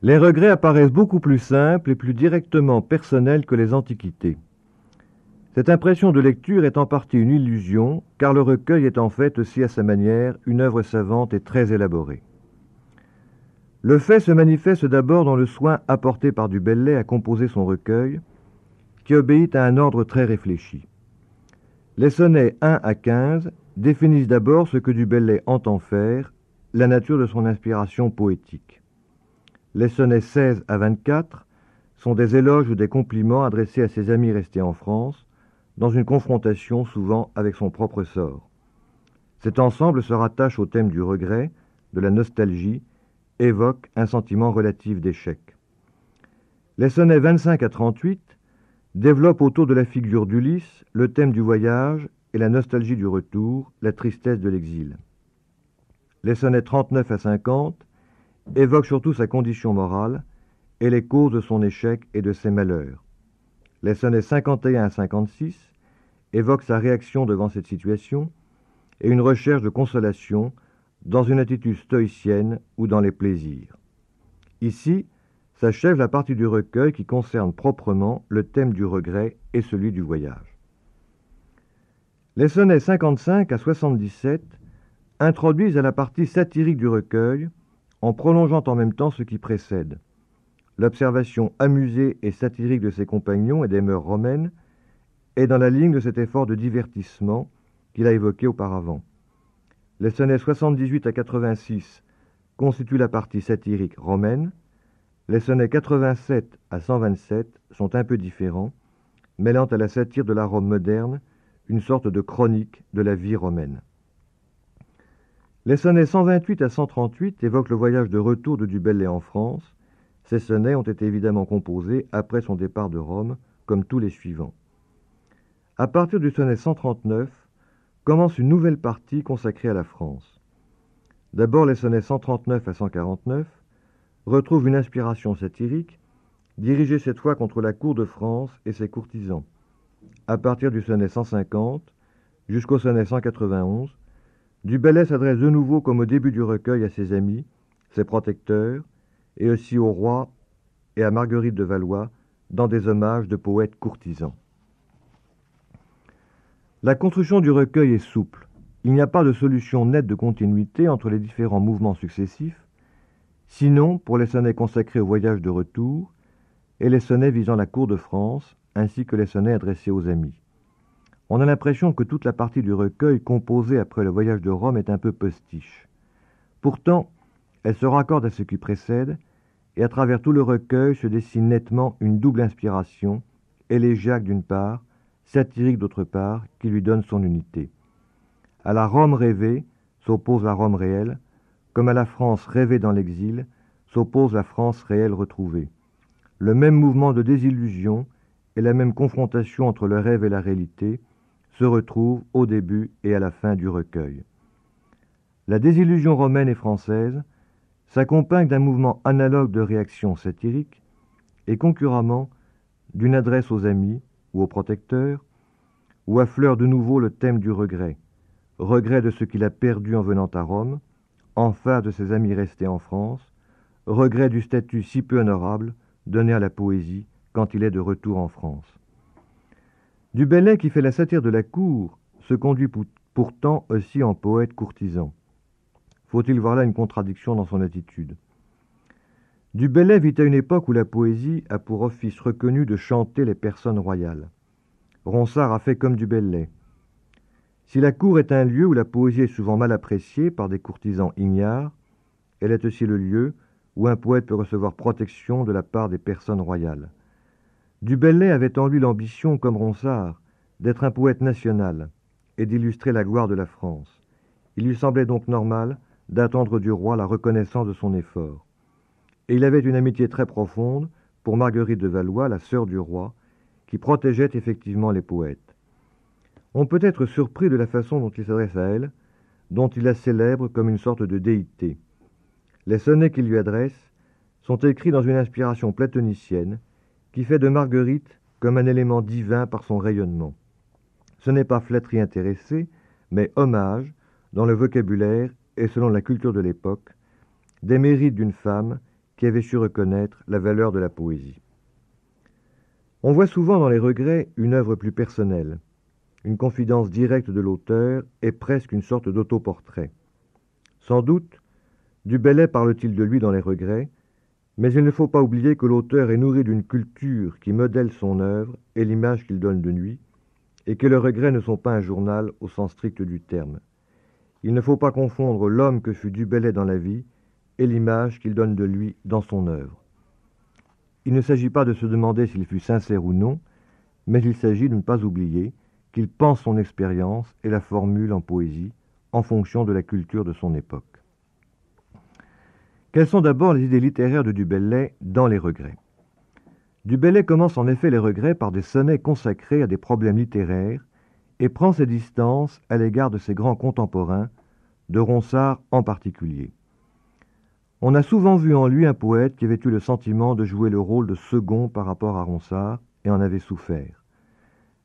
Les regrets apparaissent beaucoup plus simples et plus directement personnels que les antiquités. Cette impression de lecture est en partie une illusion, car le recueil est en fait aussi à sa manière une œuvre savante et très élaborée. Le fait se manifeste d'abord dans le soin apporté par du Bellay à composer son recueil, qui obéit à un ordre très réfléchi. Les sonnets 1 à 15 définissent d'abord ce que du Bellay entend faire, la nature de son inspiration poétique. Les sonnets 16 à 24 sont des éloges ou des compliments adressés à ses amis restés en France, dans une confrontation souvent avec son propre sort. Cet ensemble se rattache au thème du regret, de la nostalgie, évoque un sentiment relatif d'échec. Les sonnets 25 à 38 développent autour de la figure d'Ulysse le thème du voyage et la nostalgie du retour, la tristesse de l'exil. Les sonnets 39 à 50 évoquent surtout sa condition morale et les causes de son échec et de ses malheurs. Les sonnets 51 à 56 évoquent sa réaction devant cette situation et une recherche de consolation dans une attitude stoïcienne ou dans les plaisirs. Ici s'achève la partie du recueil qui concerne proprement le thème du regret et celui du voyage. Les sonnets 55 à 77 introduisent à la partie satirique du recueil en prolongeant en même temps ce qui précède. L'observation amusée et satirique de ses compagnons et des mœurs romaines est dans la ligne de cet effort de divertissement qu'il a évoqué auparavant. Les sonnets 78 à 86 constituent la partie satirique romaine. Les sonnets 87 à 127 sont un peu différents, mêlant à la satire de la Rome moderne une sorte de chronique de la vie romaine. Les sonnets 128 à 138 évoquent le voyage de retour de du Bellay en France. Ces sonnets ont été évidemment composés après son départ de Rome, comme tous les suivants. À partir du sonnet 139, commence une nouvelle partie consacrée à la France. D'abord, les sonnets 139 à 149 retrouvent une inspiration satirique, dirigée cette fois contre la cour de France et ses courtisans. À partir du sonnet 150 jusqu'au sonnet 191, du Bellay s'adresse de nouveau comme au début du recueil à ses amis, ses protecteurs, et aussi au roi et à Marguerite de Valois, dans des hommages de poètes courtisans. La construction du recueil est souple. Il n'y a pas de solution nette de continuité entre les différents mouvements successifs, sinon pour les sonnets consacrés au voyage de retour et les sonnets visant la cour de France, ainsi que les sonnets adressés aux amis. On a l'impression que toute la partie du recueil composée après le voyage de Rome est un peu postiche. Pourtant, elle se raccorde à ce qui précède, et à travers tout le recueil se dessine nettement une double inspiration, élégiaque d'une part, satirique d'autre part, qui lui donne son unité. À la Rome rêvée s'oppose la Rome réelle, comme à la France rêvée dans l'exil s'oppose la France réelle retrouvée. Le même mouvement de désillusion et la même confrontation entre le rêve et la réalité se retrouvent au début et à la fin du recueil. La désillusion romaine et française s'accompagne d'un mouvement analogue de réaction satirique et concurremment d'une adresse aux amis ou aux protecteurs, où affleure de nouveau le thème du regret, regret de ce qu'il a perdu en venant à Rome, en face de ses amis restés en France, regret du statut si peu honorable donné à la poésie quand il est de retour en France. Du Bellay, qui fait la satire de la cour, se conduit pourtant aussi en poète courtisan. Faut-il voir là une contradiction dans son attitude? Du Bellay vit à une époque où la poésie a pour office reconnu de chanter les personnes royales. Ronsard a fait comme du Bellay. Si la cour est un lieu où la poésie est souvent mal appréciée par des courtisans ignares, elle est aussi le lieu où un poète peut recevoir protection de la part des personnes royales. Du Bellay avait en lui l'ambition, comme Ronsard, d'être un poète national et d'illustrer la gloire de la France. Il lui semblait donc normal d'attendre du roi la reconnaissance de son effort. Et il avait une amitié très profonde pour Marguerite de Valois, la sœur du roi, qui protégeait effectivement les poètes. On peut être surpris de la façon dont il s'adresse à elle, dont il la célèbre comme une sorte de déité. Les sonnets qu'il lui adresse sont écrits dans une inspiration platonicienne qui fait de Marguerite comme un élément divin par son rayonnement. Ce n'est pas flatterie intéressée, mais hommage, dans le vocabulaire et selon la culture de l'époque, des mérites d'une femme qui avait su reconnaître la valeur de la poésie. On voit souvent dans les regrets une œuvre plus personnelle, une confidence directe de l'auteur et presque une sorte d'autoportrait. Sans doute, Du Bellay parle-t-il de lui dans les regrets, mais il ne faut pas oublier que l'auteur est nourri d'une culture qui modèle son œuvre et l'image qu'il donne de lui, et que les regrets ne sont pas un journal au sens strict du terme. Il ne faut pas confondre l'homme que fut Du Bellay dans la vie et l'image qu'il donne de lui dans son œuvre. Il ne s'agit pas de se demander s'il fut sincère ou non, mais il s'agit de ne pas oublier qu'il pense son expérience et la formule en poésie en fonction de la culture de son époque. Quelles sont d'abord les idées littéraires de Du Bellay dans les regrets? Du Bellay commence en effet les regrets par des sonnets consacrés à des problèmes littéraires et prend ses distances à l'égard de ses grands contemporains, de Ronsard en particulier. On a souvent vu en lui un poète qui avait eu le sentiment de jouer le rôle de second par rapport à Ronsard et en avait souffert.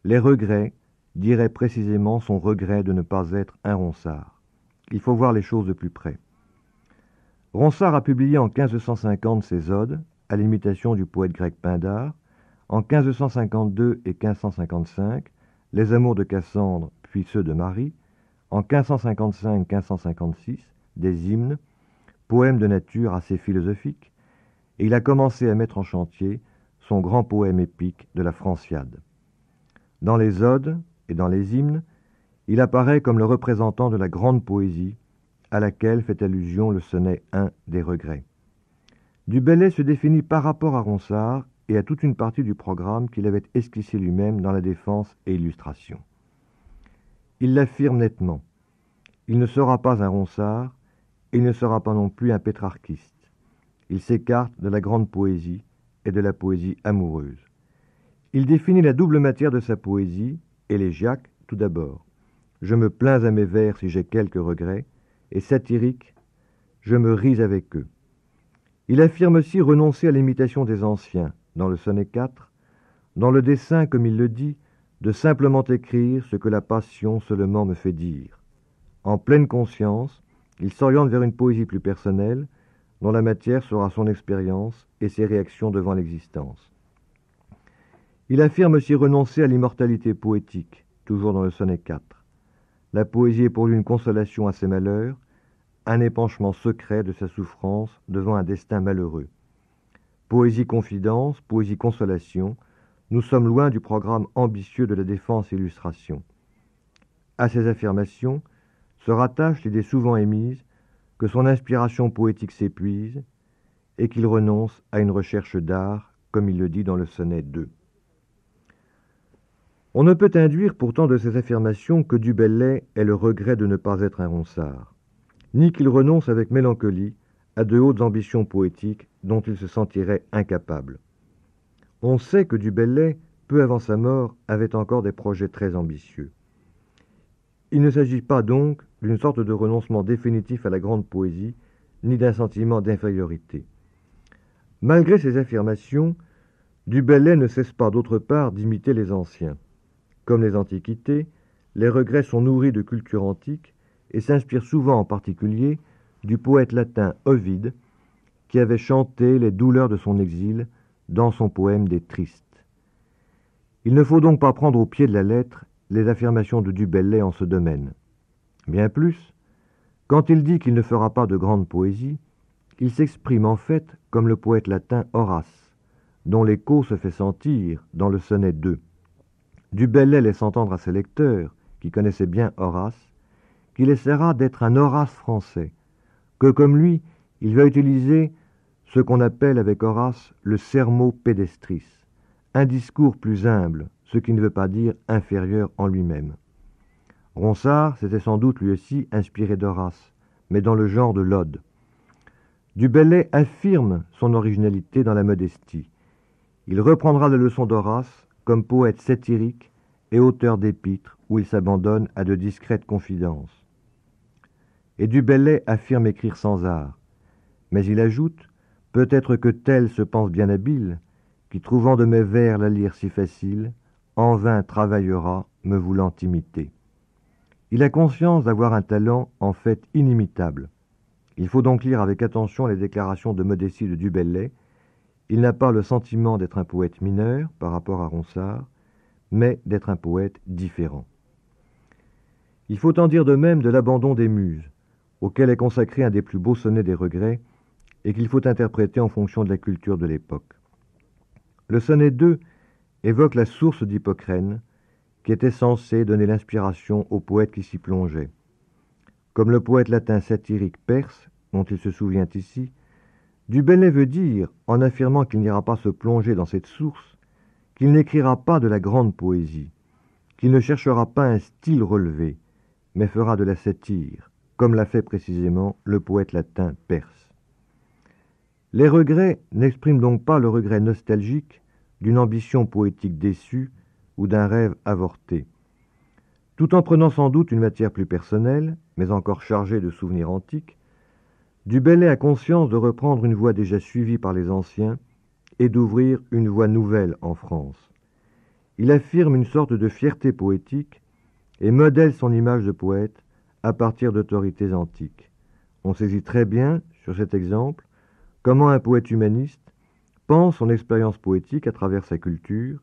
Les regrets diraient précisément son regret de ne pas être un Ronsard. Il faut voir les choses de plus près. Ronsard a publié en 1550 ses odes, à l'imitation du poète grec Pindare, en 1552 et 1555, les amours de Cassandre puis ceux de Marie, en 1555-1556, des hymnes, poèmes de nature assez philosophique, et il a commencé à mettre en chantier son grand poème épique de la Franciade. Dans les odes et dans les hymnes, il apparaît comme le représentant de la grande poésie, à laquelle fait allusion le sonnet 1 des regrets. Du Bellay se définit par rapport à Ronsard et à toute une partie du programme qu'il avait esquissé lui-même dans la défense et illustration. Il l'affirme nettement. Il ne sera pas un Ronsard, et il ne sera pas non plus un pétrarchiste. Il s'écarte de la grande poésie et de la poésie amoureuse. Il définit la double matière de sa poésie, élégiaque tout d'abord. Je me plains à mes vers si j'ai quelques regrets, et satirique, je me ris avec eux. Il affirme aussi renoncer à l'imitation des anciens, dans le sonnet 4, dans le dessein, comme il le dit, de simplement écrire ce que la passion seulement me fait dire. En pleine conscience, il s'oriente vers une poésie plus personnelle, dont la matière sera son expérience et ses réactions devant l'existence. Il affirme aussi renoncer à l'immortalité poétique, toujours dans le sonnet 4. La poésie est pour lui une consolation à ses malheurs, un épanchement secret de sa souffrance devant un destin malheureux. Poésie confidence, poésie consolation, nous sommes loin du programme ambitieux de la défense et illustration. À ces affirmations se rattache l'idée souvent émise que son inspiration poétique s'épuise et qu'il renonce à une recherche d'art, comme il le dit dans le sonnet 2. On ne peut induire pourtant de ces affirmations que Du Bellay ait le regret de ne pas être un Ronsard, ni qu'il renonce avec mélancolie à de hautes ambitions poétiques dont il se sentirait incapable. On sait que Du Bellay, peu avant sa mort, avait encore des projets très ambitieux. Il ne s'agit pas donc d'une sorte de renoncement définitif à la grande poésie, ni d'un sentiment d'infériorité. Malgré ces affirmations, Du Bellay ne cesse pas d'autre part d'imiter les anciens. Comme les Antiquités, les regrets sont nourris de culture antique et s'inspirent souvent en particulier du poète latin Ovide, qui avait chanté les douleurs de son exil dans son poème des Tristes. Il ne faut donc pas prendre au pied de la lettre les affirmations de Du Bellay en ce domaine. Bien plus, quand il dit qu'il ne fera pas de grande poésie, il s'exprime en fait comme le poète latin Horace, dont l'écho se fait sentir dans le sonnet 2. Du Bellay laisse entendre à ses lecteurs, qui connaissaient bien Horace, qu'il essaiera d'être un Horace français, que comme lui, il va utiliser ce qu'on appelle avec Horace le sermo pedestris, un discours plus humble, ce qui ne veut pas dire inférieur en lui-même. Ronsard s'était sans doute lui aussi inspiré d'Horace, mais dans le genre de l'ode. Du Bellay affirme son originalité dans la modestie. Il reprendra les leçons d'Horace comme poète satirique et auteur d'épîtres où il s'abandonne à de discrètes confidences. Et Du Bellay affirme écrire sans art, mais il ajoute « Peut-être que tel se pense bien habile, qui trouvant de mes vers la lire si facile, en vain travaillera, me voulant imiter. » Il a conscience d'avoir un talent en fait inimitable. Il faut donc lire avec attention les déclarations de modestie de Du Bellay. Il n'a pas le sentiment d'être un poète mineur par rapport à Ronsard, mais d'être un poète différent. Il faut en dire de même de l'abandon des muses, auquel est consacré un des plus beaux sonnets des regrets, et qu'il faut interpréter en fonction de la culture de l'époque. Le sonnet 2 évoque la source d'Hippocrène, qui était censée donner l'inspiration aux poètes qui s'y plongeaient. Comme le poète latin satirique Perse, dont il se souvient ici, Du Bellay veut dire, en affirmant qu'il n'ira pas se plonger dans cette source, qu'il n'écrira pas de la grande poésie, qu'il ne cherchera pas un style relevé, mais fera de la satire, comme l'a fait précisément le poète latin Perse. Les regrets n'expriment donc pas le regret nostalgique d'une ambition poétique déçue ou d'un rêve avorté. Tout en prenant sans doute une matière plus personnelle, mais encore chargée de souvenirs antiques, Du Bellay a conscience de reprendre une voie déjà suivie par les anciens et d'ouvrir une voie nouvelle en France. Il affirme une sorte de fierté poétique et modèle son image de poète à partir d'autorités antiques. On saisit très bien, sur cet exemple, comment un poète humaniste pense son expérience poétique à travers sa culture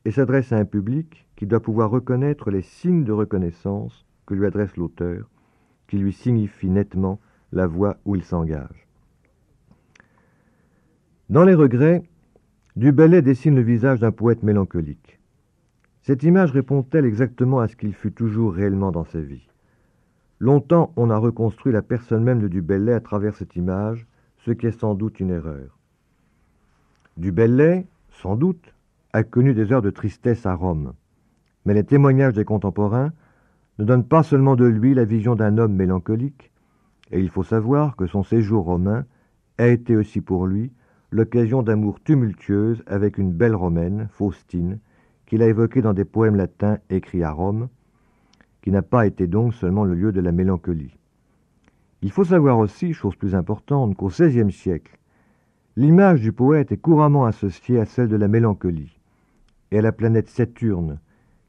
et s'adresse à un public qui doit pouvoir reconnaître les signes de reconnaissance que lui adresse l'auteur, qui lui signifie nettement la voie où il s'engage. Dans les regrets, Du Bellay dessine le visage d'un poète mélancolique. Cette image répond-elle exactement à ce qu'il fut toujours réellement dans sa vie? Longtemps, on a reconstruit la personne même de Du Bellay à travers cette image, ce qui est sans doute une erreur. Du Bellay, sans doute, a connu des heures de tristesse à Rome, mais les témoignages des contemporains ne donnent pas seulement de lui la vision d'un homme mélancolique, et il faut savoir que son séjour romain a été aussi pour lui l'occasion d'amour tumultueuse avec une belle romaine, Faustine, qu'il a évoquée dans des poèmes latins écrits à Rome, qui n'a pas été donc seulement le lieu de la mélancolie. Il faut savoir aussi, chose plus importante, qu'au XVIe siècle, l'image du poète est couramment associée à celle de la mélancolie et à la planète Saturne,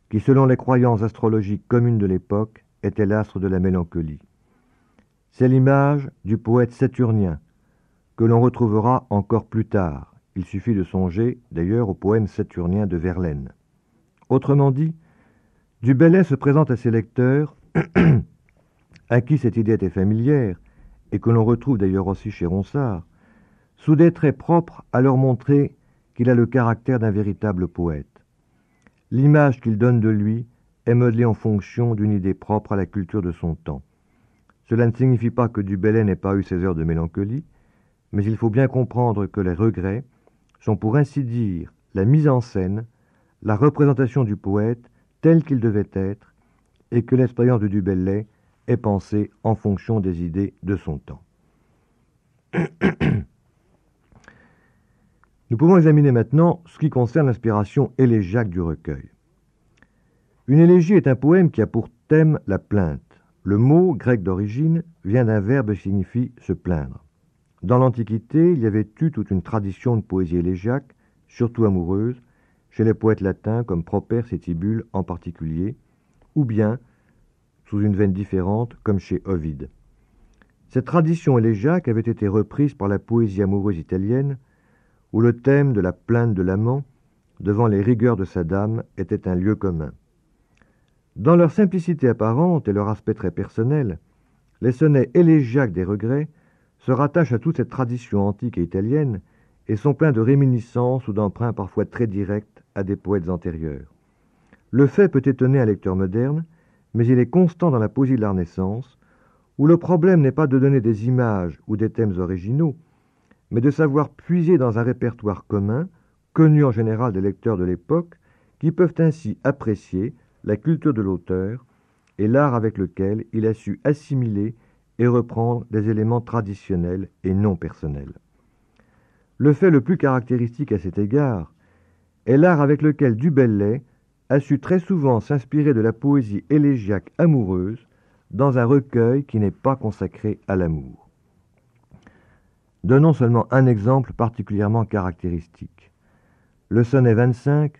qui, selon les croyances astrologiques communes de l'époque, était l'astre de la mélancolie. C'est l'image du poète saturnien, que l'on retrouvera encore plus tard. Il suffit de songer, d'ailleurs, au poème saturnien de Verlaine. Autrement dit, Du Bellay se présente à ses lecteurs, à qui cette idée était familière, et que l'on retrouve d'ailleurs aussi chez Ronsard, sous des traits propres à leur montrer qu'il a le caractère d'un véritable poète. L'image qu'il donne de lui est modelée en fonction d'une idée propre à la culture de son temps. Cela ne signifie pas que Du Bellay n'ait pas eu ses heures de mélancolie, mais il faut bien comprendre que les regrets sont pour ainsi dire la mise en scène, la représentation du poète tel qu'il devait être, et que l'expérience de Du Bellay est pensée en fonction des idées de son temps. Nous pouvons examiner maintenant ce qui concerne l'inspiration élégiaque du recueil. Une élégie est un poème qui a pour thème la plainte. Le mot, grec d'origine, vient d'un verbe qui signifie se plaindre. Dans l'Antiquité, il y avait eu toute une tradition de poésie élégiaque, surtout amoureuse, chez les poètes latins comme Properce et Tibulle en particulier, ou bien, sous une veine différente, comme chez Ovide. Cette tradition élégiaque avait été reprise par la poésie amoureuse italienne, où le thème de la plainte de l'amant, devant les rigueurs de sa dame, était un lieu commun. Dans leur simplicité apparente et leur aspect très personnel, les sonnets élégiaques des regrets se rattachent à toute cette tradition antique et italienne et sont pleins de réminiscences ou d'emprunts parfois très directs à des poètes antérieurs. Le fait peut étonner un lecteur moderne, mais il est constant dans la poésie de la Renaissance, où le problème n'est pas de donner des images ou des thèmes originaux, mais de savoir puiser dans un répertoire commun, connu en général des lecteurs de l'époque, qui peuvent ainsi apprécier la culture de l'auteur et l'art avec lequel il a su assimiler et reprendre des éléments traditionnels et non personnels. Le fait le plus caractéristique à cet égard est l'art avec lequel Du Bellay a su très souvent s'inspirer de la poésie élégiaque amoureuse dans un recueil qui n'est pas consacré à l'amour. Donnons seulement un exemple particulièrement caractéristique. Le sonnet 25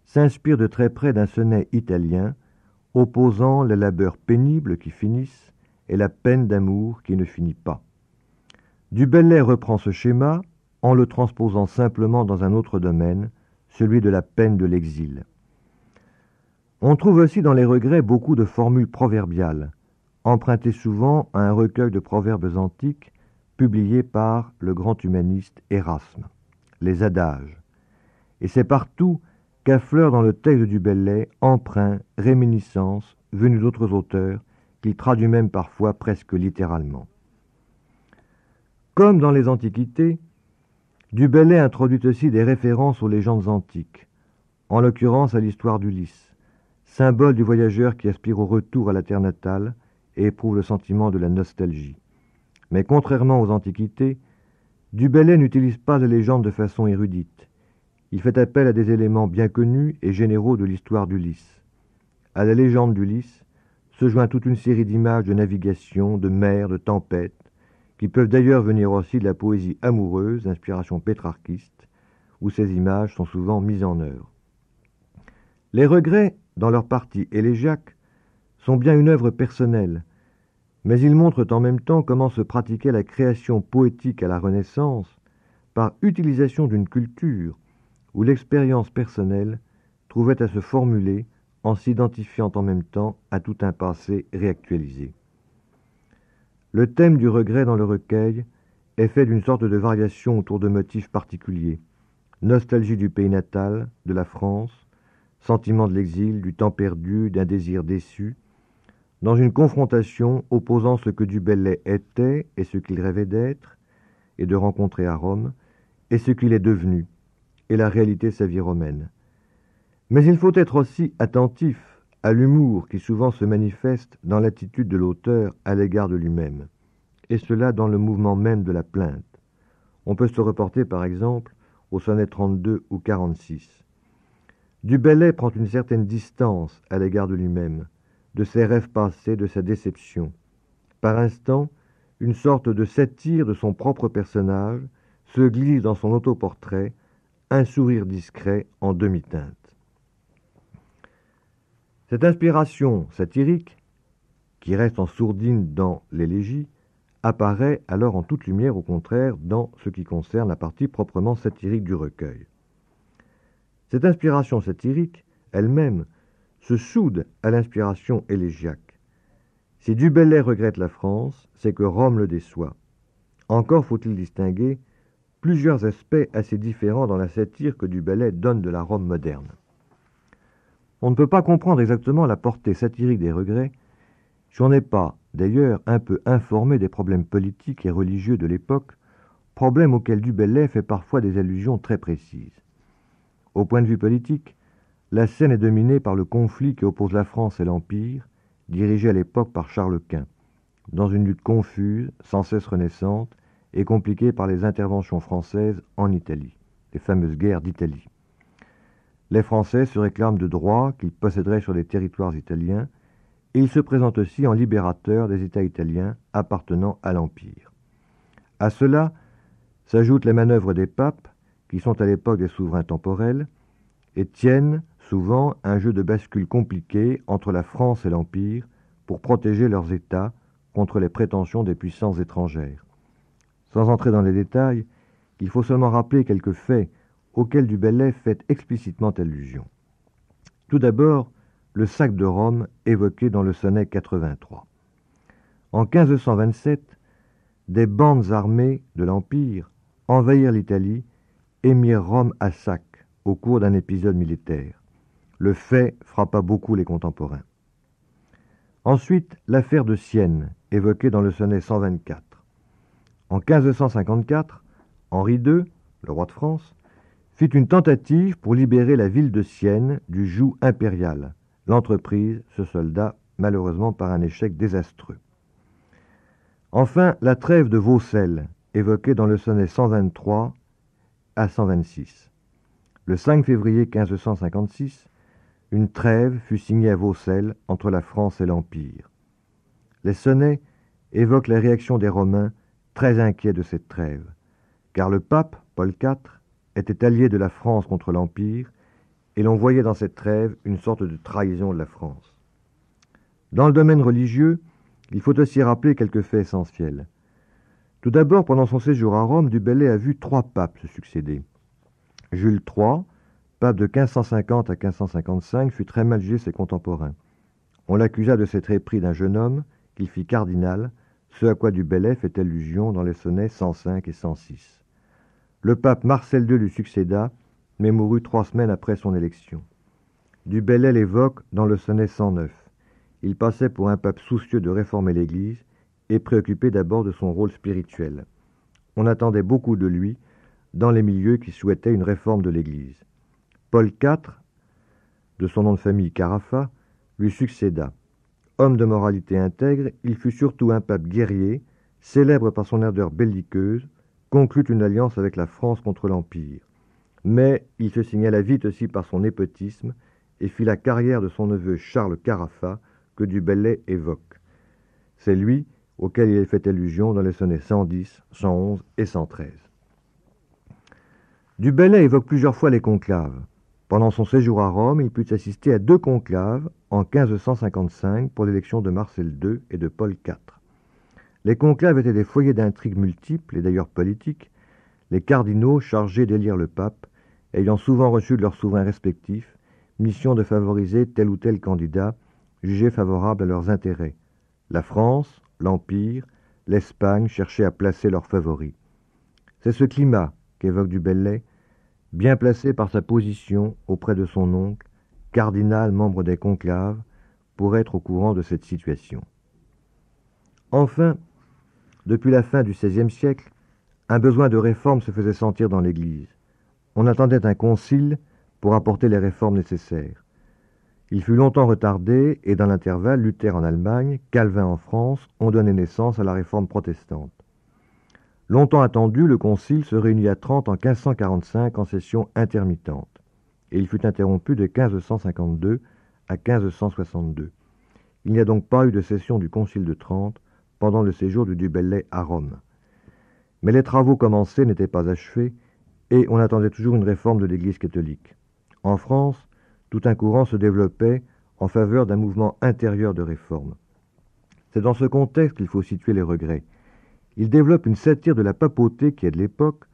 s'inspire de très près d'un sonnet italien opposant les labeurs pénibles qui finissent et la peine d'amour qui ne finit pas. Du Bellay reprend ce schéma en le transposant simplement dans un autre domaine, celui de la peine de l'exil. On trouve aussi dans les regrets beaucoup de formules proverbiales, empruntées souvent à un recueil de proverbes antiques publié par le grand humaniste Érasme, les adages. Et c'est partout qu'affleurent dans le texte du Bellay emprunts, réminiscences, venus d'autres auteurs, qu'il traduit même parfois presque littéralement. Comme dans les Antiquités, du Bellay introduit aussi des références aux légendes antiques, en l'occurrence à l'histoire d'Ulysse, symbole du voyageur qui aspire au retour à la terre natale et éprouve le sentiment de la nostalgie. Mais contrairement aux Antiquités, du Bellay n'utilise pas les légendes de façon érudite. Il fait appel à des éléments bien connus et généraux de l'histoire d'Ulysse. À la légende d'Ulysse se joint toute une série d'images de navigation, de mer, de tempêtes, qui peuvent d'ailleurs venir aussi de la poésie amoureuse, d'inspiration pétrarchiste, où ces images sont souvent mises en œuvre. Les regrets, dans leur partie élégiaque, sont bien une œuvre personnelle, mais ils montrent en même temps comment se pratiquait la création poétique à la Renaissance par utilisation d'une culture où l'expérience personnelle trouvait à se formuler en s'identifiant en même temps à tout un passé réactualisé. Le thème du regret dans le recueil est fait d'une sorte de variation autour de motifs particuliers. Nostalgie du pays natal, de la France, sentiment de l'exil, du temps perdu, d'un désir déçu, dans une confrontation opposant ce que du Bellay était et ce qu'il rêvait d'être et de rencontrer à Rome, et ce qu'il est devenu, et la réalité de sa vie romaine. Mais il faut être aussi attentif à l'humour qui souvent se manifeste dans l'attitude de l'auteur à l'égard de lui-même, et cela dans le mouvement même de la plainte. On peut se reporter par exemple au sonnet 32 ou 46. Du Bellay prend une certaine distance à l'égard de lui-même, de ses rêves passés, de sa déception. Par instant, une sorte de satire de son propre personnage se glisse dans son autoportrait, un sourire discret en demi-teinte. Cette inspiration satirique, qui reste en sourdine dans l'élégie, apparaît alors en toute lumière au contraire dans ce qui concerne la partie proprement satirique du recueil. Cette inspiration satirique, elle-même, se soude à l'inspiration élégiaque. Si du Bellay regrette la France, c'est que Rome le déçoit. Encore faut-il distinguer plusieurs aspects assez différents dans la satire que du Bellay donne de la Rome moderne. On ne peut pas comprendre exactement la portée satirique des regrets si on n'est pas, d'ailleurs, un peu informé des problèmes politiques et religieux de l'époque, problèmes auxquels du Bellay fait parfois des allusions très précises. Au point de vue politique, la scène est dominée par le conflit qui oppose la France et l'Empire, dirigé à l'époque par Charles Quint, dans une lutte confuse, sans cesse renaissante, et compliquée par les interventions françaises en Italie, les fameuses guerres d'Italie. Les Français se réclament de droits qu'ils posséderaient sur les territoires italiens, et ils se présentent aussi en libérateurs des États italiens appartenant à l'Empire. À cela s'ajoutent les manœuvres des papes, qui sont à l'époque des souverains temporels, et tiennent souvent un jeu de bascule compliqué entre la France et l'Empire pour protéger leurs États contre les prétentions des puissances étrangères. Sans entrer dans les détails, il faut seulement rappeler quelques faits auquel du Bellay fait explicitement allusion. Tout d'abord, le sac de Rome évoqué dans le sonnet 83. En 1527, des bandes armées de l'Empire envahirent l'Italie et mirent Rome à sac au cours d'un épisode militaire. Le fait frappa beaucoup les contemporains. Ensuite, l'affaire de Sienne, évoquée dans le sonnet 124. En 1554, Henri II, le roi de France, fit une tentative pour libérer la ville de Sienne du joug impérial. L'entreprise se solda malheureusement par un échec désastreux. Enfin, la trêve de Vaucelles, évoquée dans le sonnet 123 à 126. Le 5 février 1556, une trêve fut signée à Vaucelles entre la France et l'Empire. Les sonnets évoquent la réaction des Romains très inquiets de cette trêve, car le pape, Paul IV, était allié de la France contre l'Empire, et l'on voyait dans cette trêve une sorte de trahison de la France. Dans le domaine religieux, il faut aussi rappeler quelques faits essentiels. Tout d'abord, pendant son séjour à Rome, du Bellay a vu 3 papes se succéder. Jules III, pape de 1550 à 1555, fut très mal jugé de ses contemporains. On l'accusa de s'être épris d'un jeune homme qu'il fit cardinal, ce à quoi du Bellay fait allusion dans les sonnets 105 et 106. Le pape Marcel II lui succéda, mais mourut 3 semaines après son élection. Du Bellay l'évoque dans le sonnet 109. Il passait pour un pape soucieux de réformer l'Église et préoccupé d'abord de son rôle spirituel. On attendait beaucoup de lui dans les milieux qui souhaitaient une réforme de l'Église. Paul IV, de son nom de famille Carafa, lui succéda. Homme de moralité intègre, il fut surtout un pape guerrier, célèbre par son ardeur belliqueuse, conclut une alliance avec la France contre l'Empire. Mais il se signala vite aussi par son népotisme et fit la carrière de son neveu Charles Carafa, que du Bellay évoque. C'est lui auquel il est fait allusion dans les sonnets 110, 111 et 113. Du Bellay évoque plusieurs fois les conclaves. Pendant son séjour à Rome, il put assister à 2 conclaves en 1555 pour l'élection de Marcel II et de Paul IV. Les conclaves étaient des foyers d'intrigues multiples et d'ailleurs politiques, les cardinaux chargés d'élire le pape, ayant souvent reçu de leurs souverains respectifs mission de favoriser tel ou tel candidat jugé favorable à leurs intérêts. La France, l'Empire, l'Espagne cherchaient à placer leurs favoris. C'est ce climat qu'évoque du Bellay, bien placé par sa position auprès de son oncle, cardinal membre des conclaves, pour être au courant de cette situation. Enfin, depuis la fin du XVIe siècle, un besoin de réforme se faisait sentir dans l'Église. On attendait un concile pour apporter les réformes nécessaires. Il fut longtemps retardé et dans l'intervalle, Luther en Allemagne, Calvin en France ont donné naissance à la réforme protestante. Longtemps attendu, le concile se réunit à Trente en 1545 en session intermittente, et il fut interrompu de 1552 à 1562. Il n'y a donc pas eu de session du concile de Trente pendant le séjour du Bellay à Rome. Mais les travaux commencés n'étaient pas achevés, et on attendait toujours une réforme de l'Église catholique. En France, tout un courant se développait en faveur d'un mouvement intérieur de réforme. C'est dans ce contexte qu'il faut situer les regrets. Il développe une satire de la papauté qui est de l'époque,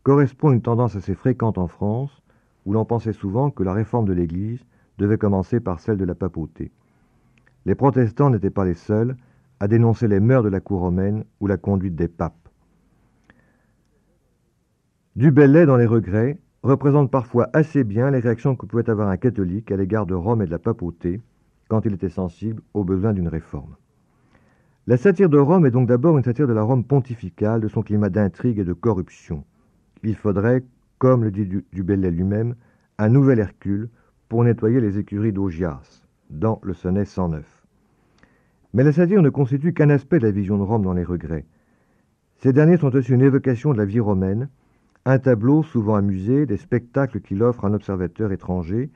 correspond à une tendance assez fréquente en France, où l'on pensait souvent que la réforme de l'Église devait commencer par celle de la papauté. Les protestants n'étaient pas les seuls à dénoncer les mœurs de la cour romaine ou la conduite des papes. Du Bellay, dans les regrets, représente parfois assez bien les réactions que pouvait avoir un catholique à l'égard de Rome et de la papauté quand il était sensible aux besoins d'une réforme. La satire de Rome est donc d'abord une satire de la Rome pontificale, de son climat d'intrigue et de corruption. Il faudrait, comme le dit du Bellay lui-même, un nouvel Hercule pour nettoyer les écuries d'Augias, dans le sonnet 109. Mais la satire ne constitue qu'un aspect de la vision de Rome dans les regrets. Ces derniers sont aussi une évocation de la vie romaine, un tableau souvent amusé, des spectacles qu'il offre à un observateur étranger,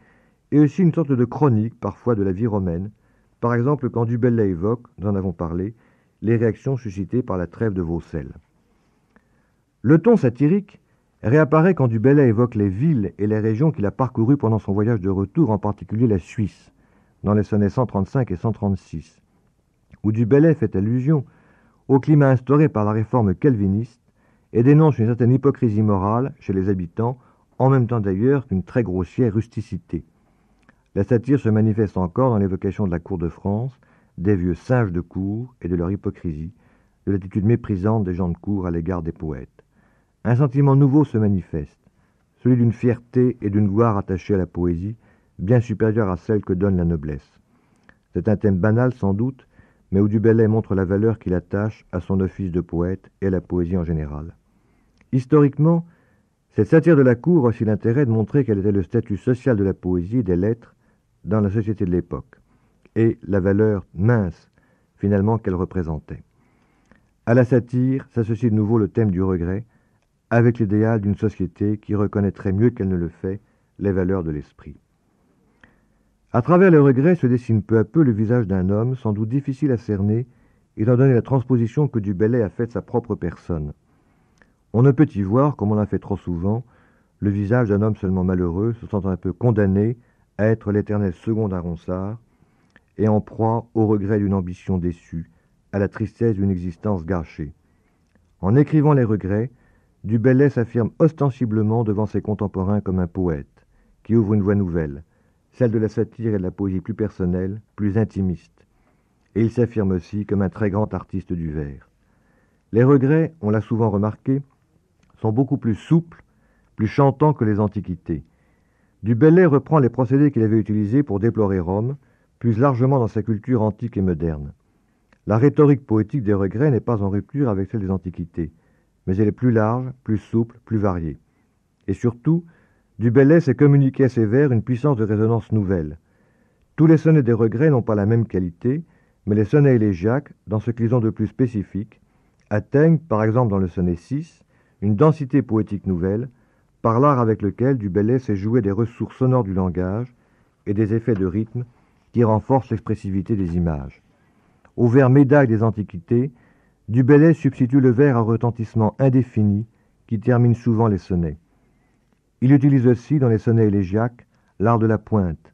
et aussi une sorte de chronique parfois de la vie romaine, par exemple quand du Bellay évoque, nous en avons parlé, les réactions suscitées par la trêve de Vaucelles. Le ton satirique réapparaît quand du Bellay évoque les villes et les régions qu'il a parcourues pendant son voyage de retour, en particulier la Suisse, dans les sonnets 135 et 136, où du Bellay fait allusion au climat instauré par la réforme calviniste et dénonce une certaine hypocrisie morale chez les habitants, en même temps d'ailleurs qu'une très grossière rusticité. La satire se manifeste encore dans l'évocation de la cour de France, des vieux singes de cour et de leur hypocrisie, de l'attitude méprisante des gens de cour à l'égard des poètes. Un sentiment nouveau se manifeste, celui d'une fierté et d'une gloire attachée à la poésie, bien supérieure à celle que donne la noblesse. C'est un thème banal sans doute, mais où du Bellay montre la valeur qu'il attache à son office de poète et à la poésie en général. Historiquement, cette satire de la cour a aussi l'intérêt de montrer quel était le statut social de la poésie et des lettres dans la société de l'époque, et la valeur mince, finalement, qu'elle représentait. À la satire s'associe de nouveau le thème du regret, avec l'idéal d'une société qui reconnaîtrait mieux qu'elle ne le fait les valeurs de l'esprit. À travers le regret se dessine peu à peu le visage d'un homme, sans doute difficile à cerner, étant donné la transposition que du Bellay a faite de sa propre personne. On ne peut y voir, comme on l'a fait trop souvent, le visage d'un homme seulement malheureux, se sentant un peu condamné à être l'éternel second d'un Ronsard, et en proie au regret d'une ambition déçue, à la tristesse d'une existence gâchée. En écrivant les regrets, Du Bellay s'affirme ostensiblement devant ses contemporains comme un poète, qui ouvre une voie nouvelle, celle de la satire et de la poésie plus personnelle, plus intimiste. Et il s'affirme aussi comme un très grand artiste du vers. Les regrets, on l'a souvent remarqué, sont beaucoup plus souples, plus chantants que les antiquités. Du Bellay reprend les procédés qu'il avait utilisés pour déplorer Rome, plus largement dans sa culture antique et moderne. La rhétorique poétique des regrets n'est pas en rupture avec celle des antiquités, mais elle est plus large, plus souple, plus variée. Et surtout, Du Bellay s'est communiqué à ses vers une puissance de résonance nouvelle. Tous les sonnets des regrets n'ont pas la même qualité, mais les sonnets élégiaques, dans ce qu'ils ont de plus spécifique, atteignent, par exemple dans le sonnet 6, une densité poétique nouvelle, par l'art avec lequel Du Bellay sait jouer des ressources sonores du langage et des effets de rythme qui renforcent l'expressivité des images. Au vers médaille des antiquités, Du Bellay substitue le vers à retentissement indéfini qui termine souvent les sonnets. Il utilise aussi, dans les sonnets élégiaques, l'art de la pointe,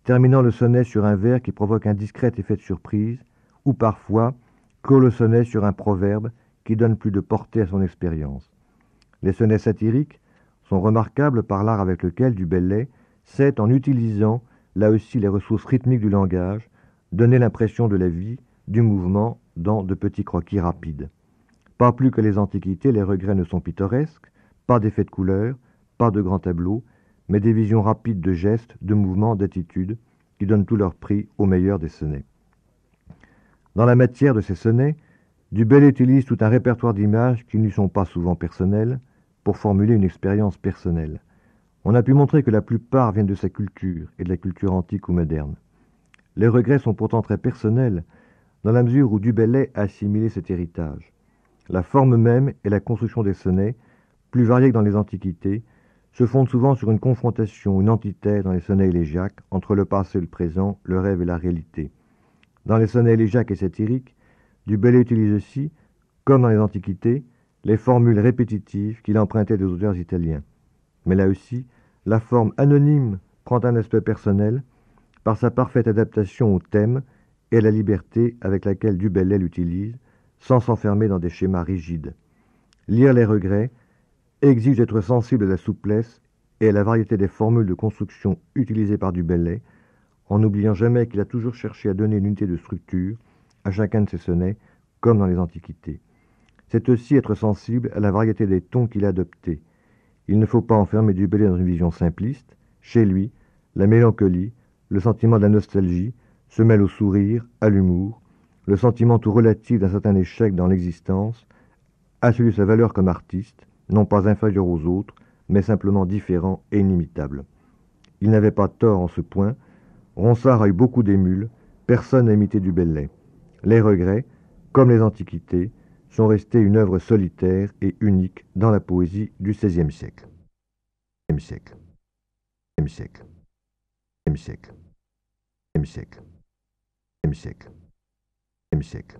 terminant le sonnet sur un vers qui provoque un discret effet de surprise, ou parfois clôt le sonnet sur un proverbe qui donne plus de portée à son expérience. Les sonnets satiriques sont remarquables par l'art avec lequel Du Bellay sait, en utilisant là aussi les ressources rythmiques du langage, donner l'impression de la vie, du mouvement, dans de petits croquis rapides. Pas plus que les antiquités, les regrets ne sont pittoresques, pas d'effets de couleur, pas de grands tableaux, mais des visions rapides de gestes, de mouvements, d'attitudes, qui donnent tout leur prix au meilleur des sonnets. Dans la matière de ces sonnets, Du Bellay utilise tout un répertoire d'images qui ne lui sont pas souvent personnelles, pour formuler une expérience personnelle. On a pu montrer que la plupart viennent de sa culture, et de la culture antique ou moderne. Les regrets sont pourtant très personnels, dans la mesure où Du Bellay a assimilé cet héritage. La forme même et la construction des sonnets, plus variées que dans les antiquités, se fondent souvent sur une confrontation, une antithèse dans les sonnets élégiaques, entre le passé et le présent, le rêve et la réalité. Dans les sonnets élégiaques et satiriques, Du Bellay utilise aussi, comme dans les antiquités, les formules répétitives qu'il empruntait des auteurs italiens. Mais là aussi, la forme anonyme prend un aspect personnel par sa parfaite adaptation au thème et la liberté avec laquelle Du Bellay l'utilise, sans s'enfermer dans des schémas rigides. Lire les regrets exige d'être sensible à la souplesse et à la variété des formules de construction utilisées par Du Bellay, en n'oubliant jamais qu'il a toujours cherché à donner une unité de structure à chacun de ses sonnets, comme dans les antiquités. C'est aussi être sensible à la variété des tons qu'il a adoptés. Il ne faut pas enfermer Du Bellay dans une vision simpliste. Chez lui, la mélancolie, le sentiment de la nostalgie se mêlent au sourire, à l'humour, le sentiment tout relatif d'un certain échec dans l'existence, à celui de sa valeur comme artiste, non pas inférieur aux autres, mais simplement différent et inimitable. Il n'avait pas tort en ce point. Ronsard a eu beaucoup d'émules, personne n'a imité Du Bellay. Les regrets, comme les antiquités, sont restés une œuvre solitaire et unique dans la poésie du XVIe siècle. Siècle. Siècle. Siècle. Siècle. Siècle. Siècle.